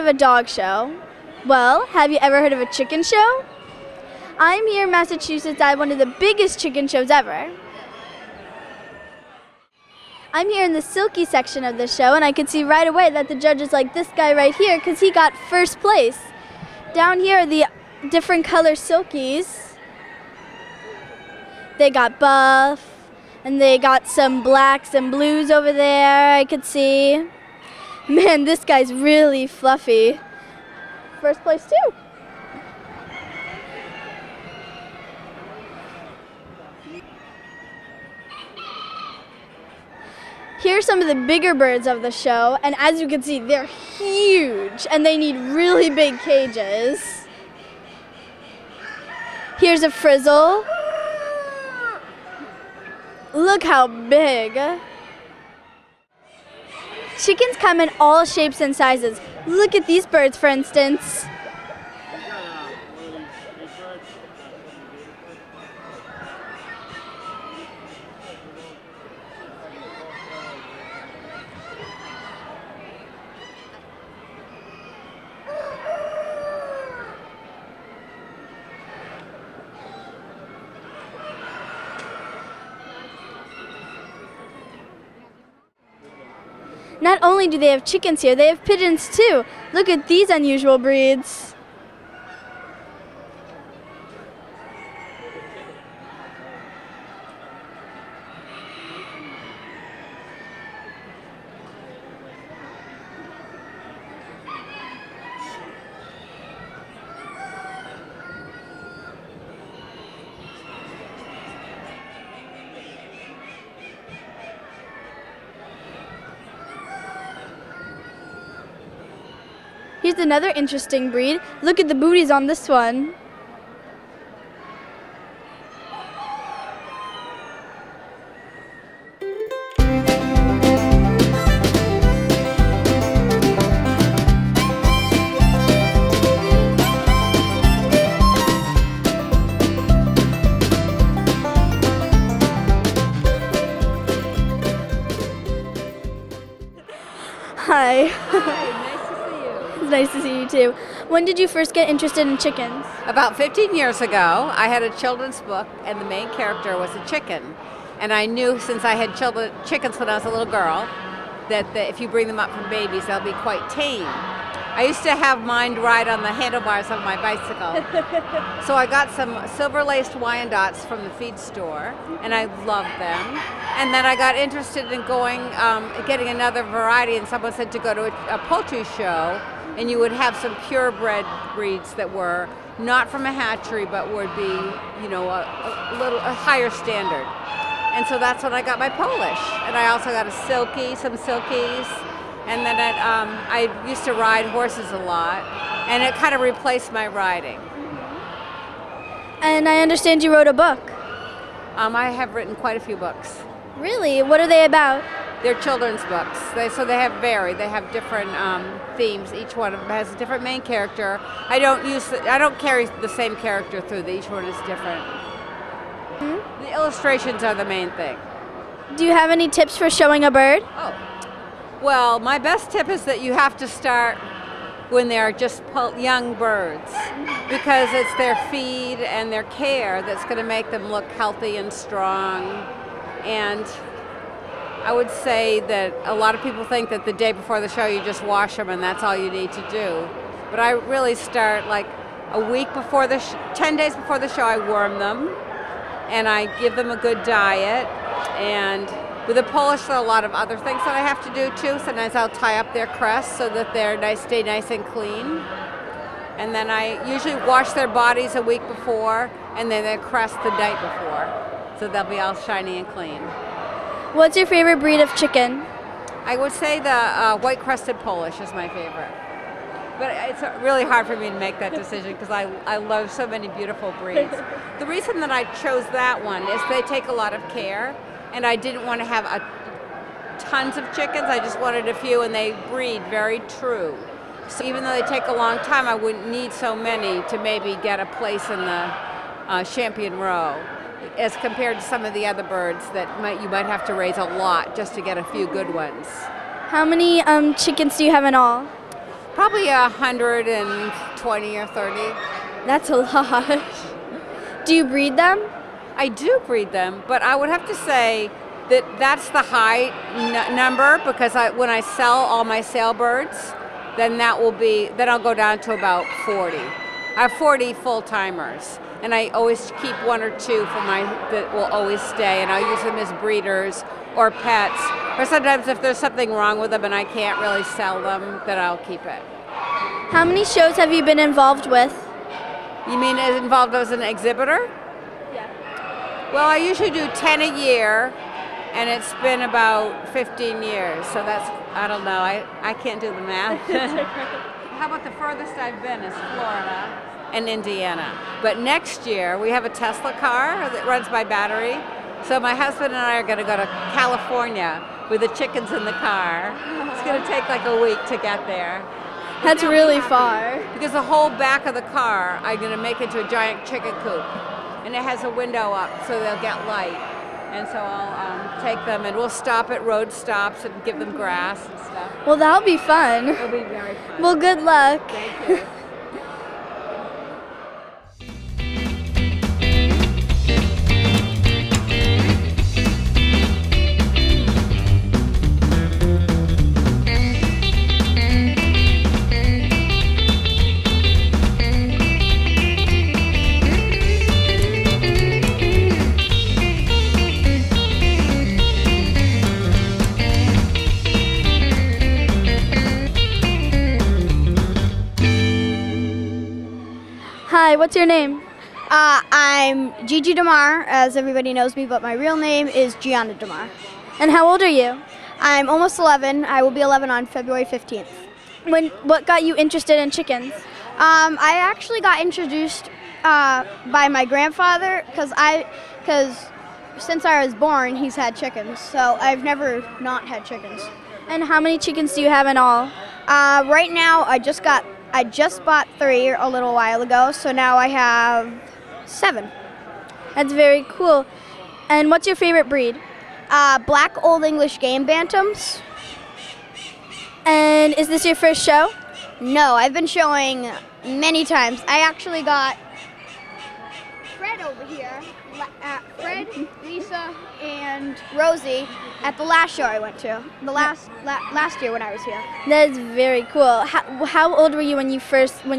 of a dog show. Well, have you ever heard of a chicken show? I'm here in Massachusetts at one of the biggest chicken shows ever. I'm here in the silky section of the show, and I could see right away that the judges like this guy right here because he got first place. Down here are the different color silkies. They got buff, and they got some blacks and blues over there, I could see. Man, this guy's really fluffy. First place too. Here are some of the bigger birds of the show, and as you can see, they're huge, and they need really big cages. Here's a frizzle. Look how big. Chickens come in all shapes and sizes. Look at these birds, for instance. Not only do they have chickens here, they have pigeons too. Look at these unusual breeds. Here's another interesting breed. Look at the booties on this one. Hi. It's nice to see you too. When did you first get interested in chickens? About 15 years ago, I had a children's book, and the main character was a chicken. And I knew, since I had chickens when I was a little girl, that if you bring them up from babies, they'll be quite tame. I used to have mine ride on the handlebars of my bicycle. So I got some silver-laced Wyandottes from the feed store, and I loved them. And then I got interested in getting another variety, and someone said to go to a poultry show, and you would have some purebred breeds that were not from a hatchery, but would be, you know, a higher standard. And so that's when I got my Polish. And I also got some silkies. And then I used to ride horses a lot, and it kind of replaced my riding. And I understand you wrote a book. I have written quite a few books. Really? What are they about? They're children's books. They have different themes. Each one of them has a different main character. I don't carry the same character through. Each one is different. Mm-hmm. The illustrations are the main thing. Do you have any tips for showing a bird? Oh. Well, my best tip is that you have to start when they're just young birds, because it's their feed and their care that's going to make them look healthy and strong. And I would say that a lot of people think that the day before the show you just wash them and that's all you need to do. But I really start like a week before 10 days before the show. I worm them and I give them a good diet. And with a Polish, there are a lot of other things that I have to do too. Sometimes I'll tie up their crests so that they stay nice and clean. And then I usually wash their bodies a week before, and then their crest the night before, so they'll be all shiny and clean. What's your favorite breed of chicken? I would say the white-crested Polish is my favorite. But it's really hard for me to make that decision because I love so many beautiful breeds. The reason that I chose that one is they take a lot of care, and I didn't want to have tons of chickens. I just wanted a few, and they breed very true. So even though they take a long time, I wouldn't need so many to maybe get a place in the champion row, as compared to some of the other birds that you might have to raise a lot just to get a few good ones. How many chickens do you have in all? Probably 120 or 30. That's a lot. Do you breed them? I do breed them, but I would have to say that that's the high number, because when I sell all my sale birds, then I'll go down to about 40. I have 40 full-timers, and I always keep one or two that will always stay, and I'll use them as breeders or pets, or sometimes if there's something wrong with them and I can't really sell them, then I'll keep it. How many shows have you been involved with? You mean involved as an exhibitor? Yeah. Well, I usually do 10 a year, and it's been about 15 years, so that's, I don't know, I can't do the math. How about the furthest I've been is Florida and Indiana. But next year, we have a Tesla car that runs by battery, so my husband and I are going to go to California with the chickens in the car. It's going to take like a week to get there. That's really far. Because the whole back of the car I'm going to make into a giant chicken coop. And it has a window up so they'll get light. And so I'll take them, and we'll stop at road stops and give them grass and stuff. Well, that'll be fun. It'll be very fun. Well, good luck. Thank you. Hi, what's your name? I'm Gigi DeMar, as everybody knows me, but my real name is Gianna DeMar. And how old are you? I'm almost 11. I will be 11 on February 15th. What got you interested in chickens? I actually got introduced by my grandfather because since I was born, he's had chickens. So I've never not had chickens. And how many chickens do you have in all? Right now, I just bought 3 a little while ago, so now I have 7. That's very cool. And what's your favorite breed? Black Old English Game Bantams. And is this your first show? No, I've been showing many times. I actually got Fred over here, Fred, Lisa, and Rosie at the last show I went to, the last year when I was here. That is very cool. How old were you when you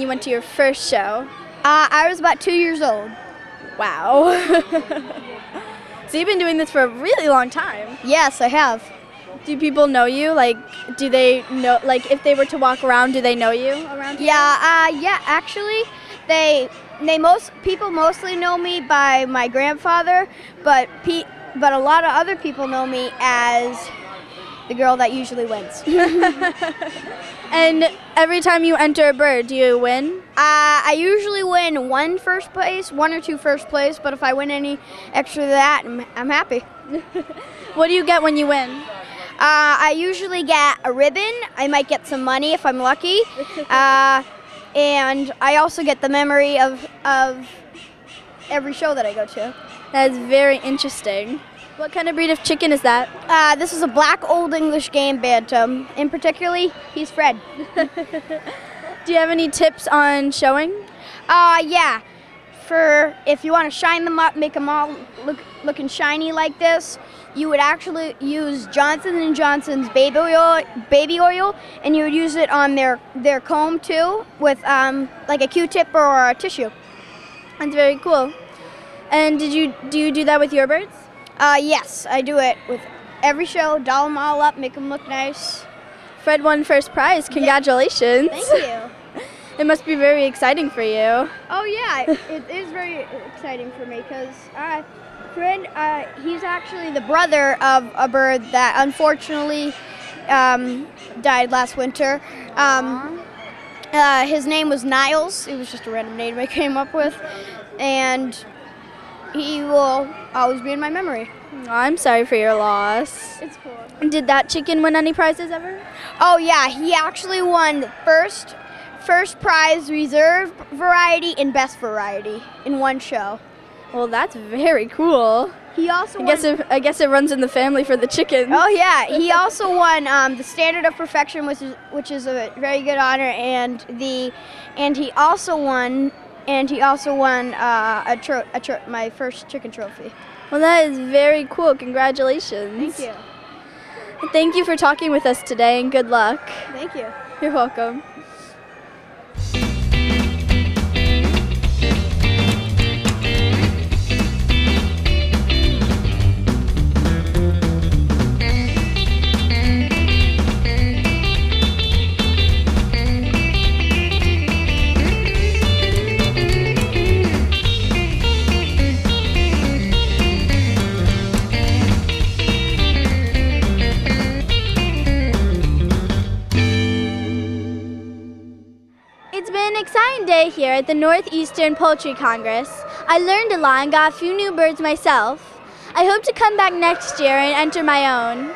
went to your first show? I was about 2 years old. Wow. So you've been doing this for a really long time. Yes, I have. Do people know you? Like, do they know, like, if they were to walk around, do they know you around here? Yeah, actually, people mostly know me by my grandfather, but a lot of other people know me as the girl that usually wins. And every time you enter a bird, do you win? I usually win 1 first place, 1 or 2 first place, but if I win any extra than that, I'm happy. What do you get when you win? I usually get a ribbon. I might get some money if I'm lucky. And I also get the memory of every show that I go to. That is very interesting. What kind of breed of chicken is that? This is a Black Old English Game Bantam. In particular, he's Fred. Do you have any tips on showing? Yeah. If you want to shine them up, make them all looking shiny like this, you would actually use Johnson & Johnson's baby oil, and you would use it on their comb too, with like a Q-tip or a tissue. That's very cool. And do you do that with your birds? Yes, I do it with every show. Doll them all up, make them look nice. Fred won first prize. Congratulations. Thank you. It must be very exciting for you. Oh yeah, it is very exciting for me because Fred, he's actually the brother of a bird that unfortunately died last winter. His name was Niles. It was just a random name I came up with, and he will always be in my memory. Oh, I'm sorry for your loss. It's cool. Did that chicken win any prizes ever? Oh yeah, he actually won the first prize, reserve variety, and best variety in one show. Well, that's very cool. He also I guess it runs in the family for the chicken. Oh yeah, he also won the Standard of Perfection, which is a very good honor, and he also won my first chicken trophy. Well, that is very cool. Congratulations. Thank you. Thank you for talking with us today, and good luck. Thank you. You're welcome. It's been an exciting day here at the Northeastern Poultry Congress. I learned a lot and got a few new birds myself. I hope to come back next year and enter my own.